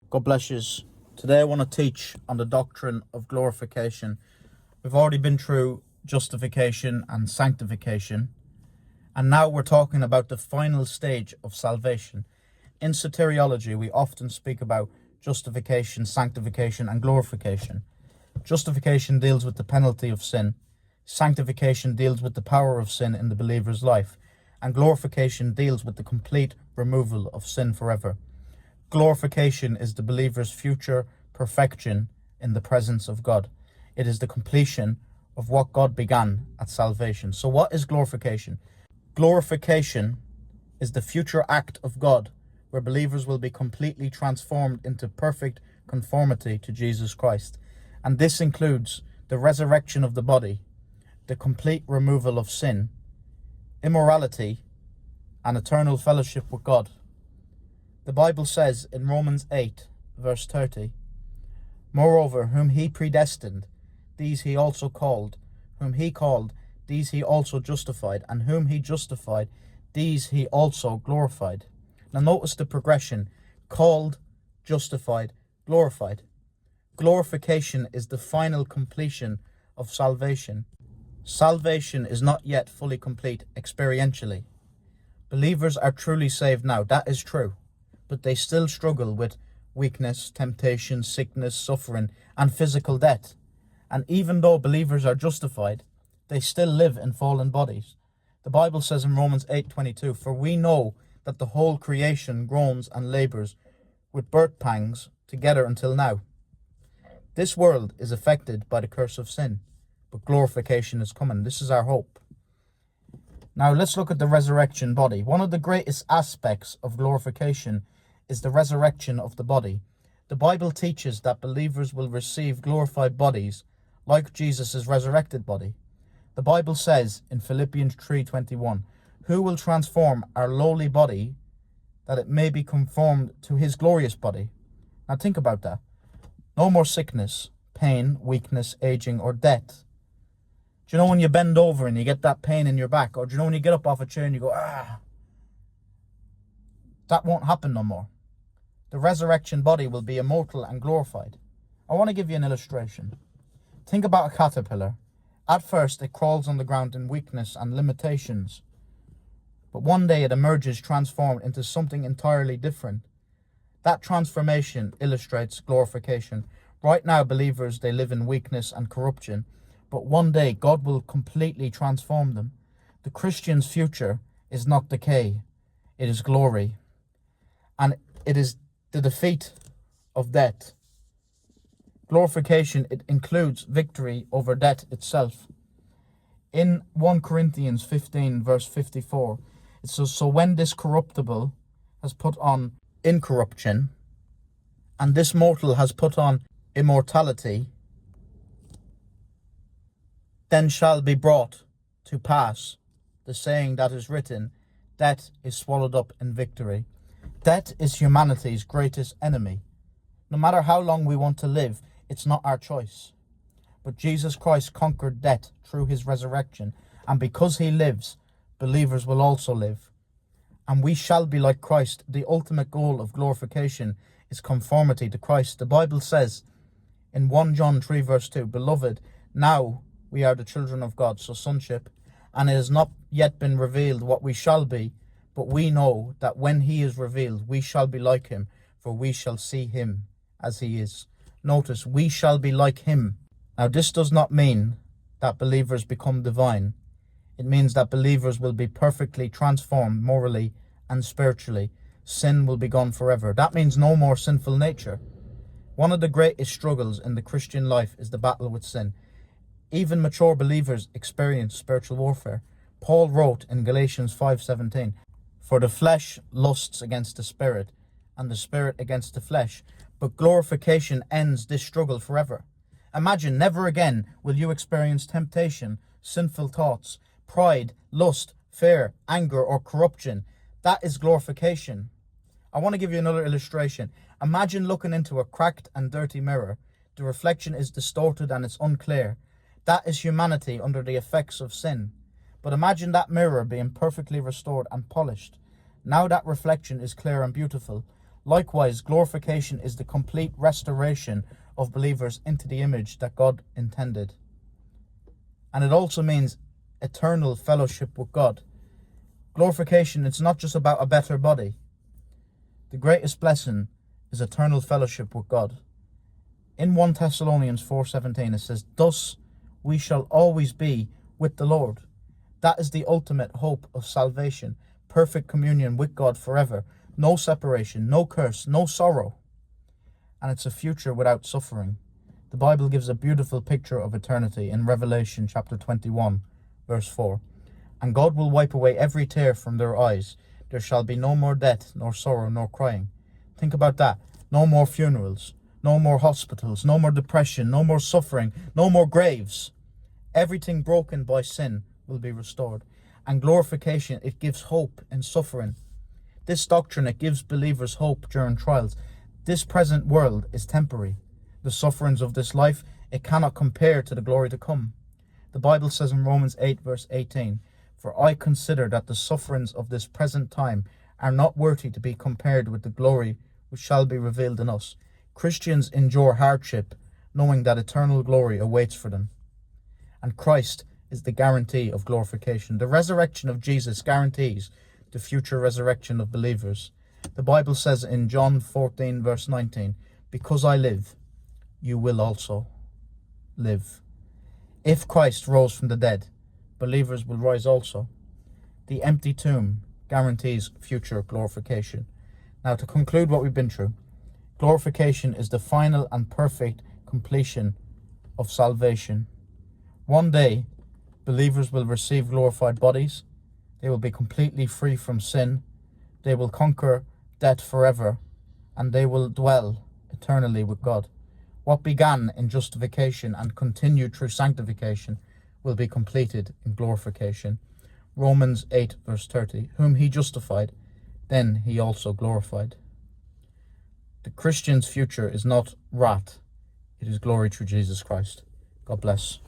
God bless you. Today I want to teach on the doctrine of glorification. We've already been through justification and sanctification, and now we're talking about the final stage of salvation. In soteriology, we often speak about justification, sanctification, and glorification. Justification deals with the penalty of sin. Sanctification deals with the power of sin in the believer's life. And glorification deals with the complete removal of sin forever. Glorification is the believer's future perfection in the presence of God. It is the completion of what God began at salvation. So what is glorification? Glorification is the future act of God where believers will be completely transformed into perfect conformity to Jesus Christ. And this includes the resurrection of the body, the complete removal of sin, immorality, and eternal fellowship with God. The Bible says in Romans 8, verse 30, "Moreover, whom he predestined, these he also called. Whom he called, these he also justified. And whom he justified, these he also glorified." Now notice the progression: called, justified, glorified. Glorification is the final completion of salvation. Salvation is not yet fully complete experientially. Believers are truly saved now, that is true, but they still struggle with weakness, temptation, sickness, suffering, and physical death. And even though believers are justified, they still live in fallen bodies. The Bible says in Romans 8:22, "For we know that the whole creation groans and labors with birth pangs together until now." This world is affected by the curse of sin, but glorification is coming. This is our hope. Now let's look at the resurrection body. One of the greatest aspects of glorification is the resurrection of the body. The Bible teaches that believers will receive glorified bodies like Jesus' resurrected body. The Bible says in Philippians 3:21, "Who will transform our lowly body that it may be conformed to his glorious body?" Now think about that. No more sickness, pain, weakness, aging, or death. Do you know when you bend over and you get that pain in your back? Or do you know when you get up off a chair and you go, That won't happen no more. The resurrection body will be immortal and glorified. I want to give you an illustration. Think about a caterpillar. At first, it crawls on the ground in weakness and limitations. But one day it emerges transformed into something entirely different. That transformation illustrates glorification. Right now, believers, they live in weakness and corruption. But one day, God will completely transform them. The Christian's future is not decay. It is glory. And it is the defeat of death. Glorification, it includes victory over death itself. In 1 Corinthians 15, verse 54, it says, "So when this corruptible has put on incorruption, and this mortal has put on immortality, then shall be brought to pass the saying that is written, death is swallowed up in victory." Death is humanity's greatest enemy. No matter how long we want to live, it's not our choice. But Jesus Christ conquered death through his resurrection, and because he lives, believers will also live. And we shall be like Christ. The ultimate goal of glorification is conformity to Christ. The Bible says in 1 John 3, verse 2, "Beloved, now we are the children of God," so sonship, "and it has not yet been revealed what we shall be, but we know that when he is revealed, we shall be like him, for we shall see him as he is." Notice, we shall be like him. Now, this does not mean that believers become divine. It means that believers will be perfectly transformed morally and spiritually. Sin will be gone forever. That means no more sinful nature. One of the greatest struggles in the Christian life is the battle with sin. Even mature believers experience spiritual warfare. Paul wrote in Galatians 5:17, "For the flesh lusts against the spirit, and the spirit against the flesh. But glorification ends this struggle forever." Imagine, never again will you experience temptation, sinful thoughts, pride, lust, fear, anger, or corruption. That is glorification. I want to give you another illustration. Imagine looking into a cracked and dirty mirror. The reflection is distorted and it's unclear. That is humanity under the effects of sin. But imagine that mirror being perfectly restored and polished. Now that reflection is clear and beautiful. Likewise, glorification is the complete restoration of believers into the image that God intended. And it also means eternal fellowship with God. Glorification, it's not just about a better body. The greatest blessing is eternal fellowship with God. In 1 Thessalonians 4:17 it says, "Thus we shall always be with the Lord." That is the ultimate hope of salvation, perfect communion with God forever, no separation, no curse, no sorrow. And it's a future without suffering. The Bible gives a beautiful picture of eternity in Revelation chapter 21, verse 4. "And God will wipe away every tear from their eyes. There shall be no more death, nor sorrow, nor crying." Think about that. No more funerals, no more hospitals, no more depression, no more suffering, no more graves. Everything broken by sin will be restored. And glorification, it gives hope in suffering. This doctrine, it gives believers hope during trials. This present world is temporary. The sufferings of this life, it cannot compare to the glory to come. The Bible says in Romans 8 verse 18, "For I consider that the sufferings of this present time are not worthy to be compared with the glory which shall be revealed in us." Christians endure hardship, knowing that eternal glory awaits for them. And Christ is the guarantee of glorification. The resurrection of Jesus guarantees the future resurrection of believers. The Bible says in John 14 verse 19, "Because I live, you will also live." If Christ rose from the dead, believers will rise also. The empty tomb guarantees future glorification. Now, to conclude what we've been through, glorification is the final and perfect completion of salvation. One day, believers will receive glorified bodies. They will be completely free from sin. They will conquer death forever, and they will dwell eternally with God. What began in justification and continued through sanctification will be completed in glorification. Romans 8 verse 30, "Whom he justified, then he also glorified." The Christian's future is not wrath, it is glory through Jesus Christ. God bless.